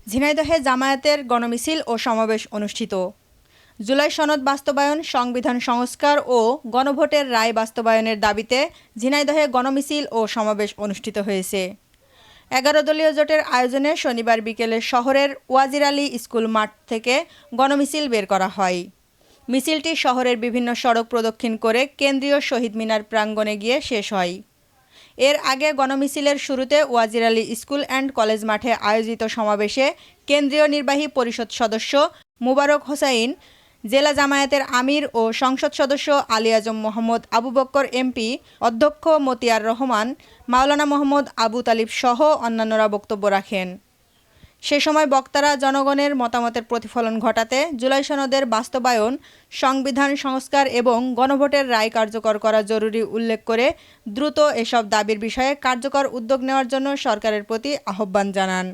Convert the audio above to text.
ঝিনাইদহে জামায়াতের গণমিছিল ও সমাবেশ অনুষ্ঠিত। জুলাই সনদ বাস্তবায়ন, সংবিধান সংস্কার ও গণভোটের রায় বাস্তবায়নের দাবিতে ঝিনাইদহে গণমিছিল ও সমাবেশ অনুষ্ঠিত হয়েছে। ১১ দলীয় জোটের আয়োজনে শনিবার বিকেলে শহরের ওয়াজির আলী স্কুল মাঠ থেকে গণমিছিল বের করা হয়। মিছিলটি শহরের বিভিন্ন সড়ক প্রদক্ষিণ করে কেন্দ্রীয় শহীদ মিনার প্রাঙ্গণে গিয়ে শেষ হয়। এর আগে গণমিছিলের শুরুতে Wazir Ali school and college মাঠে আয়োজিত সমাবেশে কেন্দ্রীয় নির্বাহী পরিষদ সদস্য মোবারক হোসাইন, জেলা জামায়াতের আমির ও সংসদ সদস্য আলী আজম মোহাম্মদ আবু বক্কর এমপি, অধ্যক্ষ মতিয়ার রহমান, মাওলানা মোহাম্মদ আবু তালিব সহ অন্যান্যরা বক্তব্য রাখেন। সে সময় বক্তারা জনগণের মতামতের প্রতিফলন ঘটাতে জুলাই সনদের বাস্তবায়ন, সংবিধান সংস্কার এবং গণভোটের রায় কার্যকর করা জরুরি উল্লেখ করে দ্রুত এসব দাবির বিষয়ে কার্যকর উদ্যোগ নেওয়ার জন্য সরকারের প্রতি আহ্বান জানান।